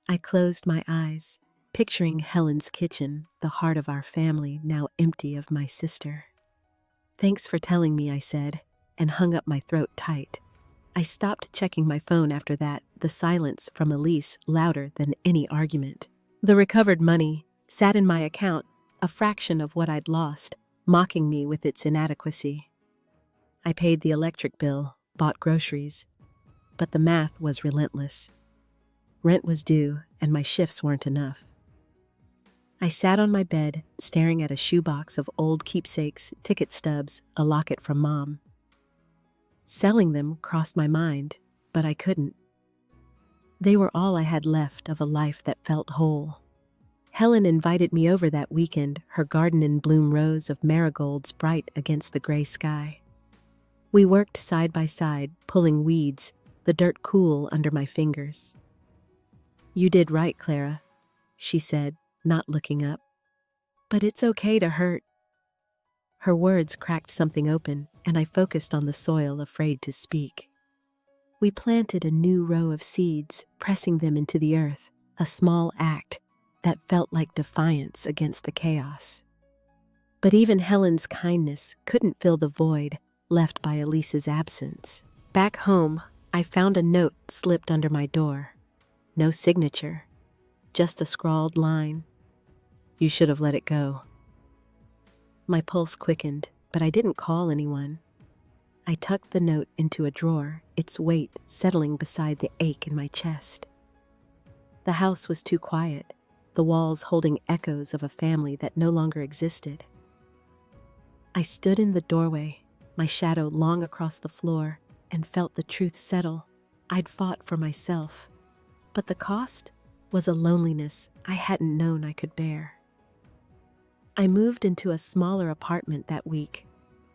I closed my eyes, picturing Helen's kitchen, the heart of our family, now empty of my sister. "Thanks for telling me," I said, and hung up my throat tight. I stopped checking my phone after that, the silence from Elise louder than any argument. The recovered money sat in my account, a fraction of what I'd lost, mocking me with its inadequacy. I paid the electric bill, bought groceries, but the math was relentless. Rent was due, and my shifts weren't enough. I sat on my bed, staring at a shoebox of old keepsakes, ticket stubs, a locket from Mom. Selling them crossed my mind, but I couldn't. They were all I had left of a life that felt whole. Helen invited me over that weekend, her garden in bloom, rows of marigolds bright against the gray sky. We worked side by side, pulling weeds, the dirt cool under my fingers. "You did right, Clara," she said, not looking up. "But it's okay to hurt." Her words cracked something open, and I focused on the soil, afraid to speak. We planted a new row of seeds, pressing them into the earth, a small act that felt like defiance against the chaos. But even Helen's kindness couldn't fill the void left by Elise's absence. Back home, I found a note slipped under my door. No signature, just a scrawled line. "You should have let it go." My pulse quickened, but I didn't call anyone. I tucked the note into a drawer, its weight settling beside the ache in my chest. The house was too quiet, the walls holding echoes of a family that no longer existed. I stood in the doorway, my shadow long across the floor, and felt the truth settle. I'd fought for myself, but the cost was a loneliness I hadn't known I could bear. I moved into a smaller apartment that week,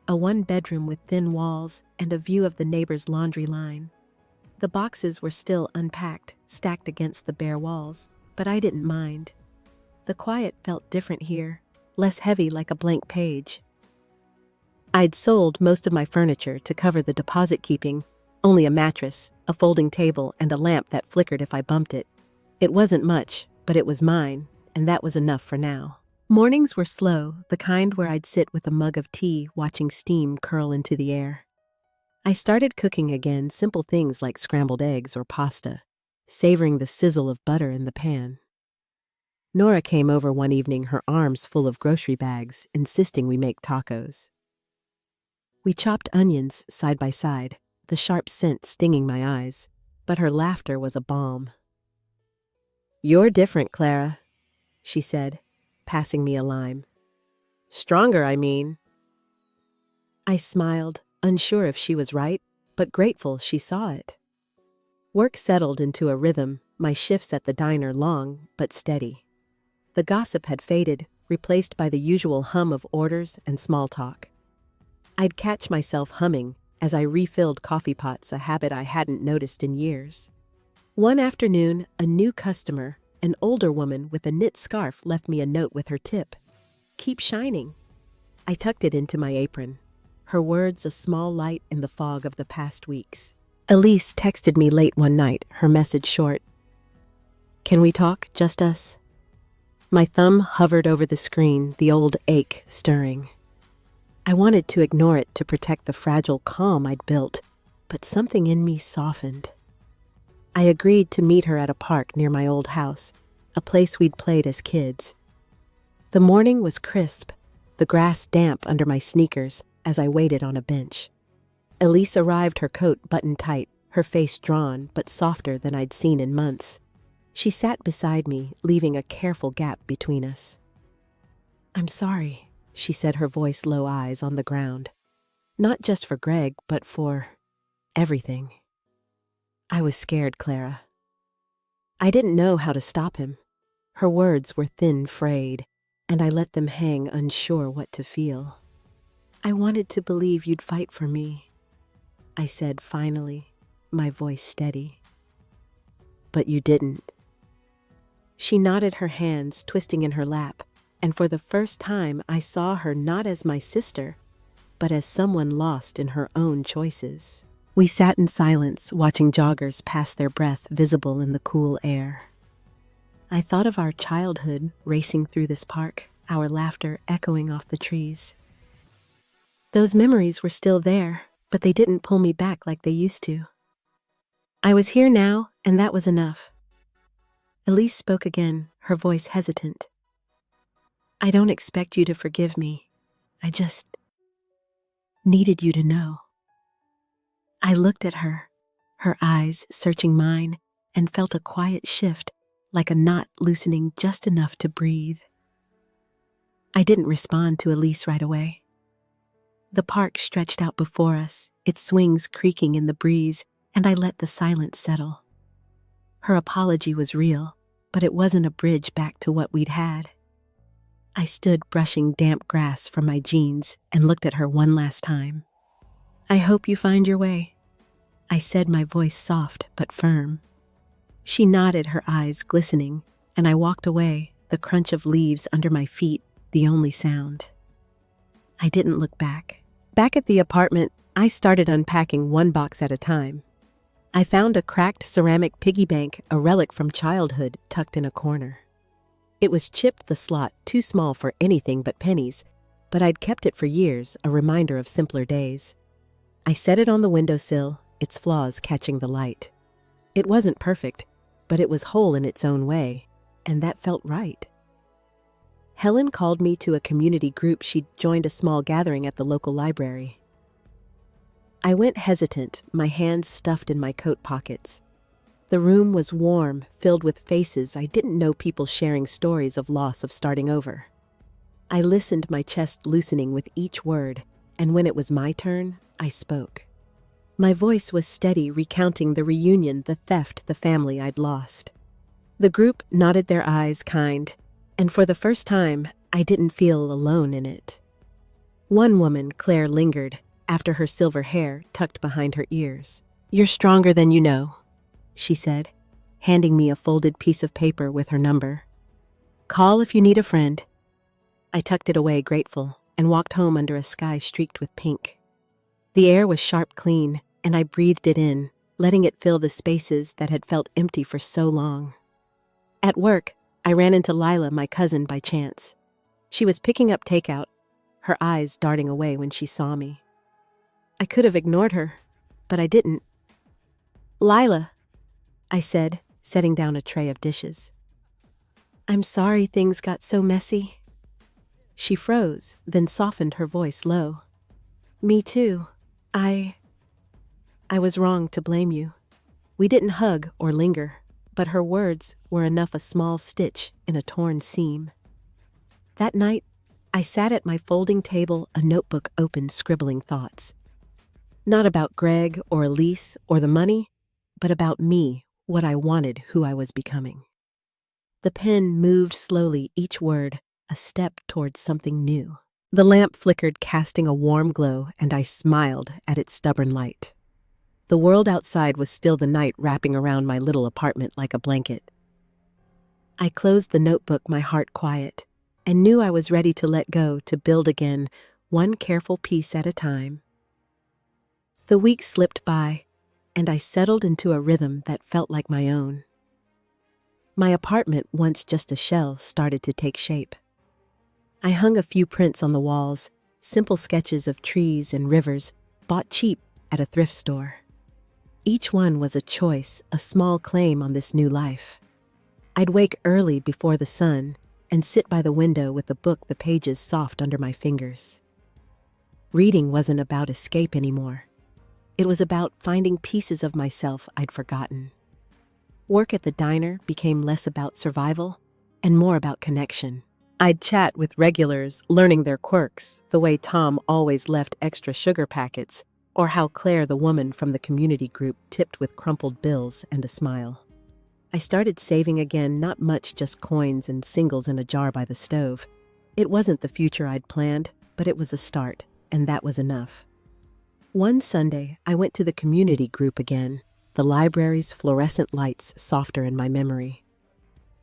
a one-bedroom with thin walls and a view of the neighbor's laundry line. The boxes were still unpacked, stacked against the bare walls, but I didn't mind. The quiet felt different here, less heavy, like a blank page. I'd sold most of my furniture to cover the deposit, keeping only a mattress, a folding table, and a lamp that flickered if I bumped it. It wasn't much, but it was mine, and that was enough for now. Mornings were slow, the kind where I'd sit with a mug of tea, watching steam curl into the air. I started cooking again, simple things like scrambled eggs or pasta, savoring the sizzle of butter in the pan. Nora came over one evening, her arms full of grocery bags, insisting we make tacos. We chopped onions side by side, the sharp scent stinging my eyes, but her laughter was a balm. "You're different, Clara," she said, passing me a lime. "Stronger, I mean." I smiled, unsure if she was right, but grateful she saw it. Work settled into a rhythm, my shifts at the diner long but steady. The gossip had faded, replaced by the usual hum of orders and small talk. I'd catch myself humming as I refilled coffee pots, a habit I hadn't noticed in years. One afternoon, a new customer, an older woman with a knit scarf, left me a note with her tip. "Keep shining." I tucked it into my apron, her words a small light in the fog of the past weeks. Elise texted me late one night, her message short. "Can we talk, just us?" My thumb hovered over the screen, the old ache stirring. I wanted to ignore it to protect the fragile calm I'd built, but something in me softened. I agreed to meet her at a park near my old house, a place we'd played as kids. The morning was crisp, the grass damp under my sneakers as I waited on a bench. Elise arrived, her coat buttoned tight, her face drawn but softer than I'd seen in months. She sat beside me, leaving a careful gap between us. "I'm sorry," she said, her voice low, eyes on the ground. "Not just for Greg, but for everything." I was scared, Clara. I didn't know how to stop him. Her words were thin, frayed, and I let them hang, unsure what to feel. "I wanted to believe you'd fight for me," I said finally, my voice steady. "But you didn't." She nodded, her hands twisting in her lap, and for the first time I saw her not as my sister, but as someone lost in her own choices. We sat in silence, watching joggers pass, their breath visible in the cool air. I thought of our childhood racing through this park, our laughter echoing off the trees. Those memories were still there, but they didn't pull me back like they used to. I was here now, and that was enough. Elise spoke again, her voice hesitant. "I don't expect you to forgive me. I just needed you to know." I looked at her, her eyes searching mine, and felt a quiet shift, like a knot loosening just enough to breathe. I didn't respond to Elise right away. The park stretched out before us, its swings creaking in the breeze, and I let the silence settle. Her apology was real, but it wasn't a bridge back to what we'd had. I stood brushing damp grass from my jeans and looked at her one last time. "I hope you find your way," I said, my voice soft but firm. She nodded, her eyes glistening, and I walked away, the crunch of leaves under my feet the only sound. I didn't look back. Back at the apartment, I started unpacking one box at a time. I found a cracked ceramic piggy bank, a relic from childhood, tucked in a corner. It was chipped, the slot too small for anything but pennies, but I'd kept it for years, a reminder of simpler days. I set it on the windowsill, its flaws catching the light. It wasn't perfect, but it was whole in its own way, and that felt right. Helen called me to a community group. She'd joined a small gathering at the local library. I went hesitant, my hands stuffed in my coat pockets. The room was warm, filled with faces. I didn't know people sharing stories of loss, of starting over. I listened, my chest loosening with each word, and when it was my turn, I spoke. My voice was steady, recounting the reunion, the theft, the family I'd lost. The group nodded, their eyes kind, and for the first time, I didn't feel alone in it. One woman, Claire, lingered, after her silver hair tucked behind her ears. "You're stronger than you know," she said, handing me a folded piece of paper with her number. "Call if you need a friend." I tucked it away, grateful, and walked home under a sky streaked with pink. The air was sharp, clean, and I breathed it in, letting it fill the spaces that had felt empty for so long. At work, I ran into Lila, my cousin, by chance. She was picking up takeout, her eyes darting away when she saw me. I could have ignored her, but I didn't. "Lila," I said, setting down a tray of dishes. "I'm sorry things got so messy." She froze, then softened, her voice low. "Me too. I was wrong to blame you." We didn't hug or linger, but her words were enough, a small stitch in a torn seam. That night, I sat at my folding table, a notebook open, scribbling thoughts. Not about Greg or Elise or the money, but about me, what I wanted, who I was becoming. The pen moved slowly, each word a step towards something new. The lamp flickered, casting a warm glow, and I smiled at its stubborn light. The world outside was still, the night wrapping around my little apartment like a blanket. I closed the notebook, my heart quiet, and knew I was ready to let go, to build again, one careful piece at a time. The weeks slipped by, and I settled into a rhythm that felt like my own. My apartment, once just a shell, started to take shape. I hung a few prints on the walls, simple sketches of trees and rivers, bought cheap at a thrift store. Each one was a choice, a small claim on this new life. I'd wake early before the sun and sit by the window with a book, the pages soft under my fingers. Reading wasn't about escape anymore. It was about finding pieces of myself I'd forgotten. Work at the diner became less about survival and more about connection. I'd chat with regulars, learning their quirks, the way Tom always left extra sugar packets, or how Claire, the woman from the community group, tipped with crumpled bills and a smile. I started saving again, not much, just coins and singles in a jar by the stove. It wasn't the future I'd planned, but it was a start, and that was enough. One Sunday, I went to the community group again, the library's fluorescent lights softer in my memory.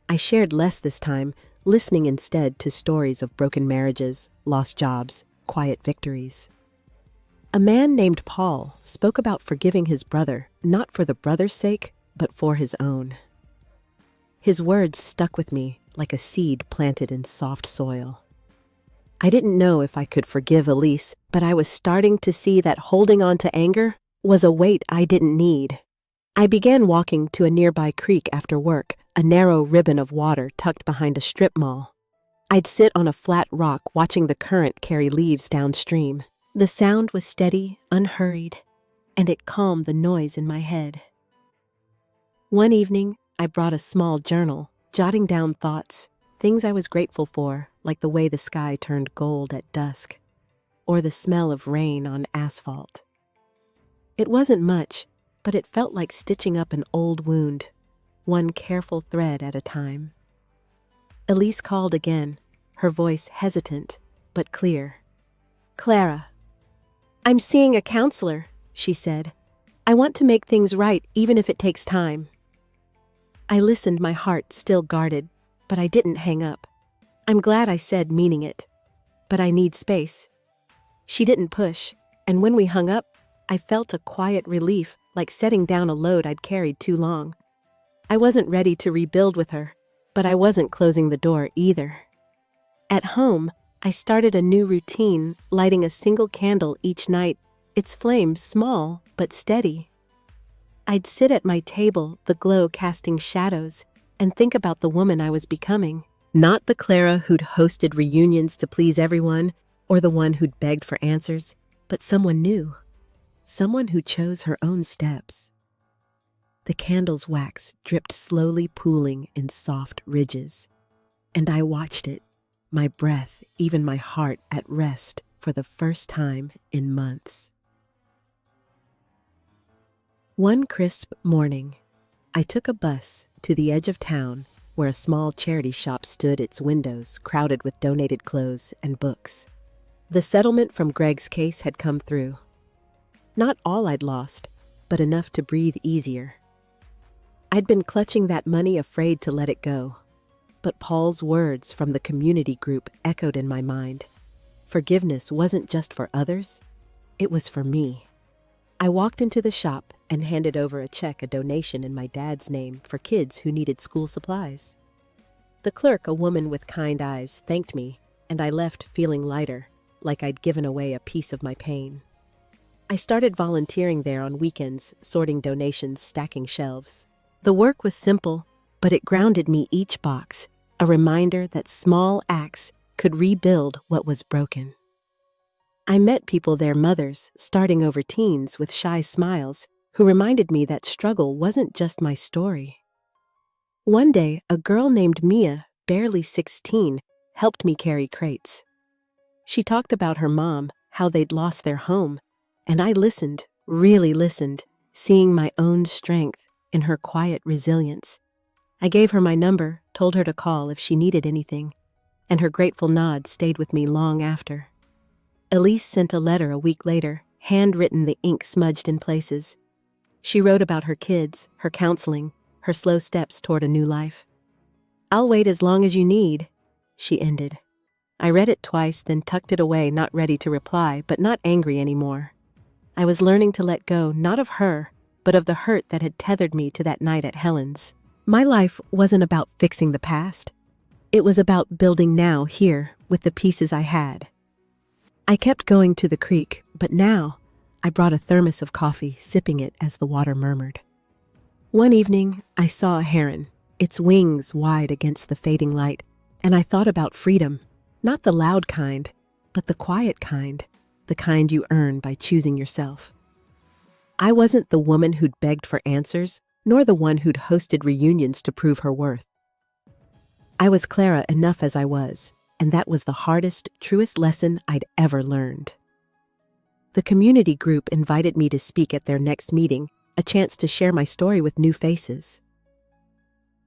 I shared less this time, listening instead to stories of broken marriages, lost jobs, quiet victories. A man named Paul spoke about forgiving his brother, not for the brother's sake, but for his own. His words stuck with me like a seed planted in soft soil. I didn't know if I could forgive Elise, but I was starting to see that holding on to anger was a weight I didn't need. I began walking to a nearby creek after work, a narrow ribbon of water tucked behind a strip mall. I'd sit on a flat rock watching the current carry leaves downstream. The sound was steady, unhurried, and it calmed the noise in my head. One evening, I brought a small journal, jotting down thoughts, things I was grateful for, like the way the sky turned gold at dusk, or the smell of rain on asphalt. It wasn't much, but it felt like stitching up an old wound, one careful thread at a time. Elise called again, her voice hesitant but clear. "Clara, I'm seeing a counselor," she said. "I want to make things right even if it takes time." I listened, my heart still guarded, but I didn't hang up. I'm glad I said, meaning it. "But I need space." She didn't push, and when we hung up, I felt a quiet relief, like setting down a load I'd carried too long. I wasn't ready to rebuild with her, but I wasn't closing the door either. At home, I started a new routine, lighting a single candle each night, its flame small but steady. I'd sit at my table, the glow casting shadows, and think about the woman I was becoming. Not the Clara who'd hosted reunions to please everyone, or the one who'd begged for answers, but someone new. Someone who chose her own steps. The candle's wax dripped slowly, pooling in soft ridges. And I watched it, my breath, even my heart at rest for the first time in months. One crisp morning, I took a bus to the edge of town where a small charity shop stood, its windows crowded with donated clothes and books. The settlement from Greg's case had come through. Not all I'd lost, but enough to breathe easier. I'd been clutching that money, afraid to let it go. But Paul's words from the community group echoed in my mind. Forgiveness wasn't just for others, it was for me. I walked into the shop and handed over a check, a donation in my dad's name for kids who needed school supplies. The clerk, a woman with kind eyes, thanked me, and I left feeling lighter, like I'd given away a piece of my pain. I started volunteering there on weekends, sorting donations, stacking shelves. The work was simple, but it grounded me, each box, a reminder that small acts could rebuild what was broken. I met people there, mothers, starting over teens with shy smiles, who reminded me that struggle wasn't just my story. One day, a girl named Mia, barely 16, helped me carry crates. She talked about her mom, how they'd lost their home, and I listened, really listened, seeing my own strength in her quiet resilience. I gave her my number, told her to call if she needed anything, and her grateful nod stayed with me long after. Elise sent a letter a week later, handwritten, the ink smudged in places. She wrote about her kids, her counseling, her slow steps toward a new life. "I'll wait as long as you need," she ended. I read it twice, then tucked it away, not ready to reply, but not angry anymore. I was learning to let go, not of her, but of the hurt that had tethered me to that night at Helen's. My life wasn't about fixing the past. It was about building now, here, with the pieces I had. I kept going to the creek, but now I brought a thermos of coffee, sipping it as the water murmured. One evening, I saw a heron, its wings wide against the fading light, and I thought about freedom, not the loud kind, but the quiet kind, the kind you earn by choosing yourself. I wasn't the woman who'd begged for answers, nor the one who'd hosted reunions to prove her worth. I was Clara enough as I was, and that was the hardest, truest lesson I'd ever learned. The community group invited me to speak at their next meeting, a chance to share my story with new faces.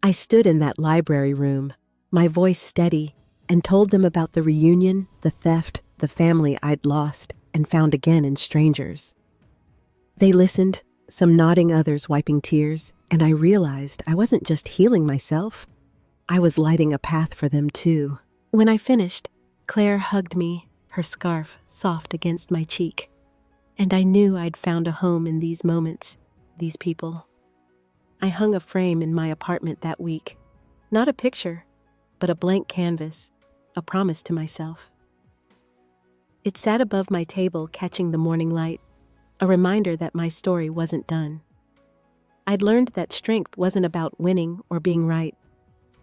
I stood in that library room, my voice steady, and told them about the reunion, the theft, the family I'd lost and found again in strangers. They listened, some nodding, others wiping tears, and I realized I wasn't just healing myself, I was lighting a path for them too. When I finished, Claire hugged me, her scarf soft against my cheek, and I knew I'd found a home in these moments, these people. I hung a frame in my apartment that week, not a picture, but a blank canvas, a promise to myself. It sat above my table, catching the morning light, a reminder that my story wasn't done. I'd learned that strength wasn't about winning or being right.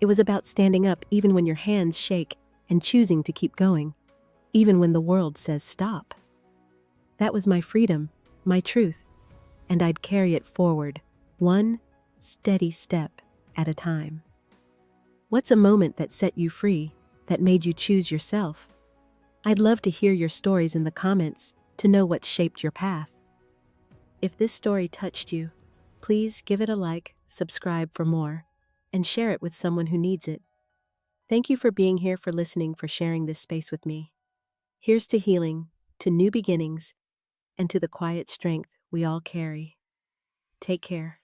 It was about standing up even when your hands shake and choosing to keep going, even when the world says stop. That was my freedom, my truth, and I'd carry it forward, one steady step at a time. What's a moment that set you free, that made you choose yourself? I'd love to hear your stories in the comments to know what shaped your path. If this story touched you, please give it a like, subscribe for more, and share it with someone who needs it. Thank you for being here, for listening, for sharing this space with me. Here's to healing, to new beginnings, and to the quiet strength we all carry. Take care.